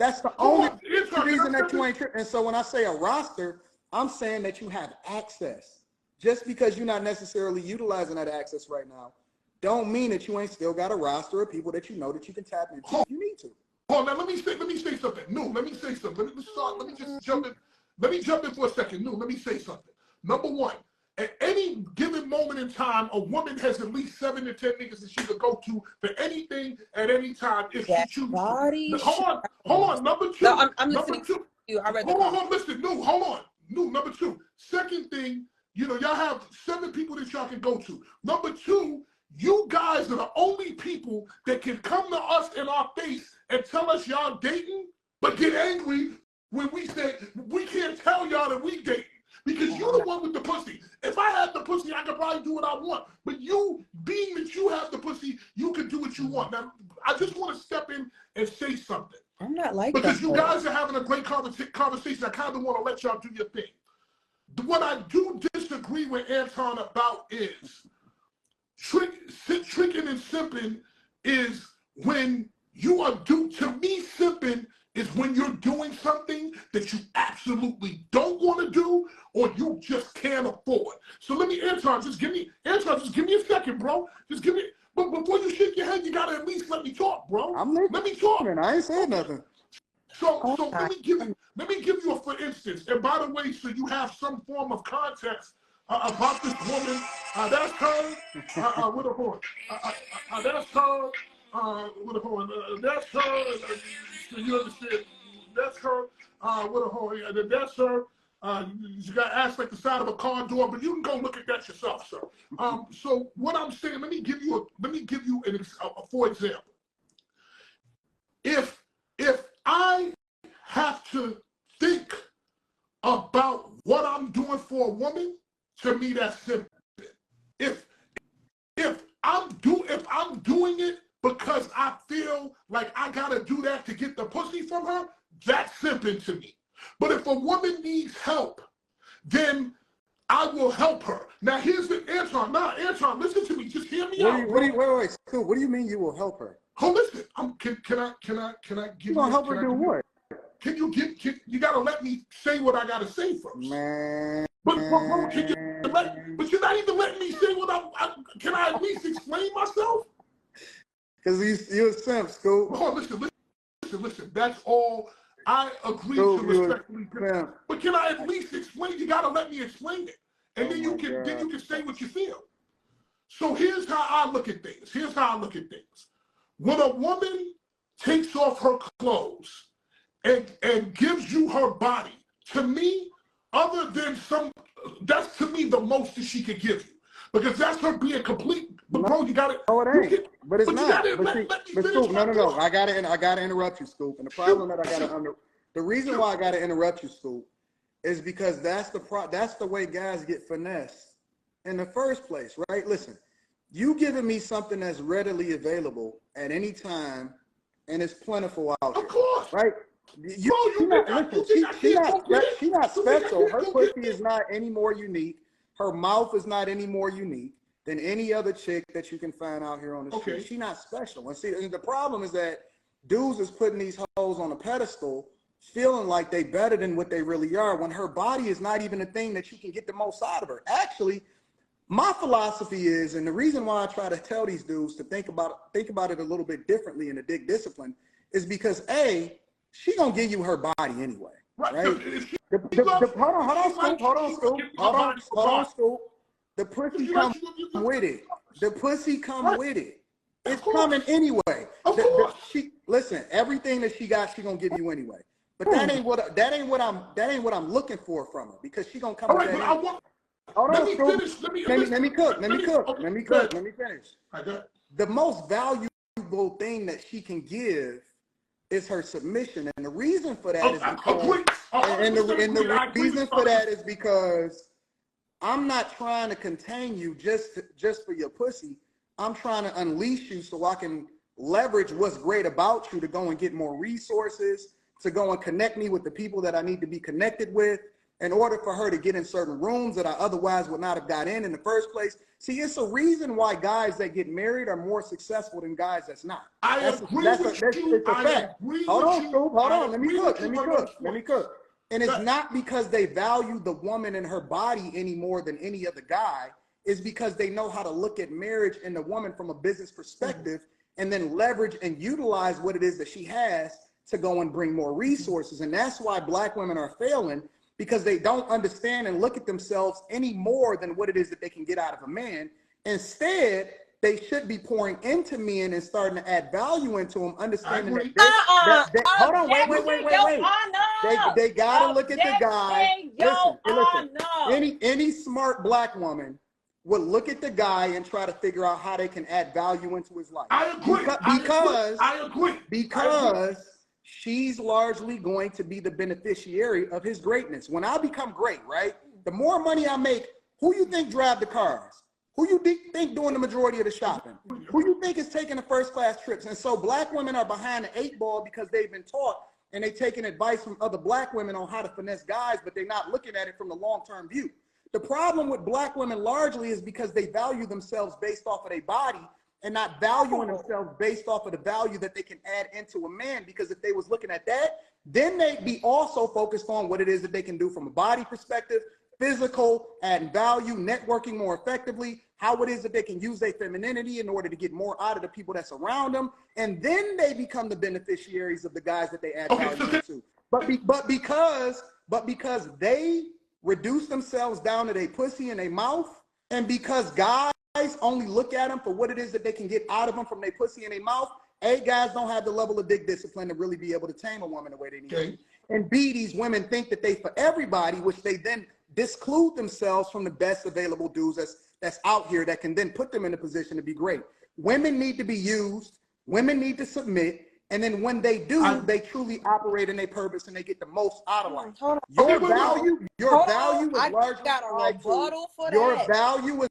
That's the only reason that you ain't tripping. And so when I say a roster, I'm saying that you have access. Just because you're not necessarily utilizing that access right now, don't mean that you ain't still got a roster of people that you know that you can tap into if you need to. Hold on, let me say something. No, let me say something. Let me just jump in. Let me jump in for a second. No, let me say something. Number one, at any given moment in time, a woman has at least 7 to 10 niggas that she could go to for anything at any time if she chooses. Hold on. Number two. No, I'm listening to you. I read the hold on, listen. No, hold on. No, number two. Second thing, y'all have 7 people that y'all can go to. Number two, you guys are the only people that can come to us in our face and tell us y'all dating, but get angry when we say we can't tell y'all that we dating because you're the one with the pussy. If I had the pussy, I could probably do what I want. But you, being that you have the pussy, you can do what you want. Now, I just want to step in and say something. I'm not like because that. You guys are having a great conversation. I kind of want to let y'all do your thing. What I do disagree with Anton about is tricking and simping is when you are to me, simping is when you're doing something that you absolutely don't want to do or you just can't afford. So let me, Anton, just give me a second, bro. Just give me, but before you shake your head, you gotta at least let me talk, bro. Let me talk. I ain't saying nothing. So let me give you a for instance. And by the way, so you have some form of context about this woman. That's her with a horn. That's her with a horn. That's her. You understand? That's her with a horn. That's her. You got ass like the side of a car door, but you can go look at that yourself, sir. So what I'm saying, let me give you a for example. If I have to think about what I'm doing for a woman, to me that's simple. If I'm doing it because I feel like I gotta do that to get the pussy from her, that's simple to me. But if a woman needs help, then I will help her. Now here's the Anton. Now Anton, listen to me. Just hear me out. Wait, Scoop. What do you mean you will help her? Oh, listen. Can I give you gonna help her do what? Can you gotta let me say what I gotta say first. Man. But you're not even letting me say what can I at least explain myself? Because you're a simp, Scoop. Oh, listen. That's all. I agree to respectfully. But can I at least explain? You gotta let me explain it. And then you can say what you feel. So here's how I look at things. When a woman takes off her clothes and gives you her body, to me, other than that's to me the most that she could give you. Because that's her being complete. But bro, you gotta. No, it ain't. But it's not. But Scoop, no. I gotta interrupt you, Scoop. And the problem that the reason why I gotta interrupt you, Scoop, is because that's the way guys get finessed in the first place, right? Listen, you giving me something that's readily available at any time, and it's plentiful out here. Of course, right? She's not special. Her pussy is not any more unique. Her mouth is not any more unique than any other chick that you can find out here on the street. She's not special. And the problem is that dudes is putting these hoes on a pedestal, feeling like they better than what they really are, when her body is not even the thing that you can get the most out of her. Actually, my philosophy is, and the reason why I try to tell these dudes to think about it a little bit differently in the dick discipline, is because A, she gonna give you her body anyway, right? Hold on, Scoop. The pussy come with it. The pussy come with it. It's coming anyway. Listen, everything that she got, she gonna give you anyway. But that ain't what I'm looking for from her, because she gonna come with that. Hold on, Scoop. Let me finish. The most valuable thing that she can give is her submission, and the reason for that is because I'm not trying to contain you just for your pussy. I'm trying to unleash you so I can leverage what's great about you to go and get more resources, to go and connect me with the people that I need to be connected with, in order for her to get in certain rooms that I otherwise would not have got in the first place. See, it's a reason why guys that get married are more successful than guys that's not. It's a fact. Hold on, Scoop. Hold on. Let me cook. And it's not because they value the woman and her body any more than any other guy. It's because they know how to look at marriage and the woman from a business perspective and then leverage and utilize what it is that she has to go and bring more resources. And that's why Black women are failing, because they don't understand and look at themselves any more than what it is that they can get out of a man. Instead, they should be pouring into men and starting to add value into them, understanding hold on, wait. They gotta look at the guy. Listen. Any smart Black woman would look at the guy and try to figure out how they can add value into his life. I agree. I agree. Because she's largely going to be the beneficiary of his greatness. When I become great, right? The more money I make, who you think drive the cars? Who you think doing the majority of the shopping? Who you think is taking the first class trips? And so Black women are behind the 8 ball because they've been taught and they're taking advice from other Black women on how to finesse guys, but they're not looking at it from the long-term view. The problem with Black women largely is because they value themselves based off of their body and not valuing themselves based off of the value that they can add into a man. Because if they was looking at that, then they'd be also focused on what it is that they can do from a body perspective, physical, adding value, networking more effectively, how it is that they can use their femininity in order to get more out of the people that's around them. And then they become the beneficiaries of the guys that they add value to. But because they reduce themselves down to their pussy and their mouth, and because guys only look at them for what it is that they can get out of them from their pussy and their mouth, A, guys don't have the level of dick discipline to really be able to tame a woman the way they need to. And B, these women think that they for everybody, which they then disclude themselves from the best available dudes that's out here that can then put them in a position to be great. Women need to be used, women need to submit, and then when they do, they truly operate in their purpose and they get the most out of life. Your value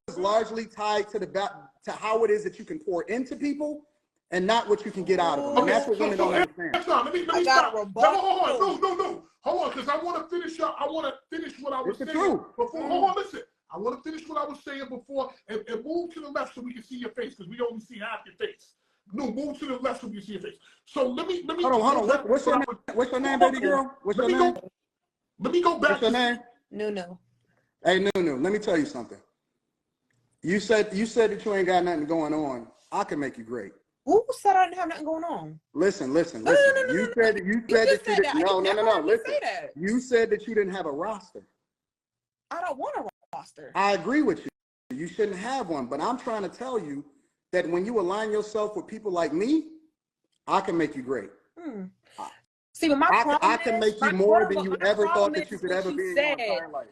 is largely tied to how it is that you can pour into people and not what you can get out of them. And that's what women don't understand. Let me stop. No. Hold on, because I want to finish up. I want to finish what I was saying before. Hold on, listen. I want to finish what I was saying before and move to the left so we can see your face, because we only see half your face. No, move to the left so we can see your face. So let me. Hold on. What's your name, baby girl? What's your name? Let me go back. What's your name? Nunu. Hey, Nunu. Let me tell you something. You said that you ain't got nothing going on. I can make you great. Who said I didn't have nothing going on? Listen. You said that you didn't. No. Listen. You said that you didn't have a roster. I don't want a roster. I agree with you. You shouldn't have one, but I'm trying to tell you that when you align yourself with people like me, I can make you great. See, but my problem I can make you more than you ever thought that you could ever be in your entire life.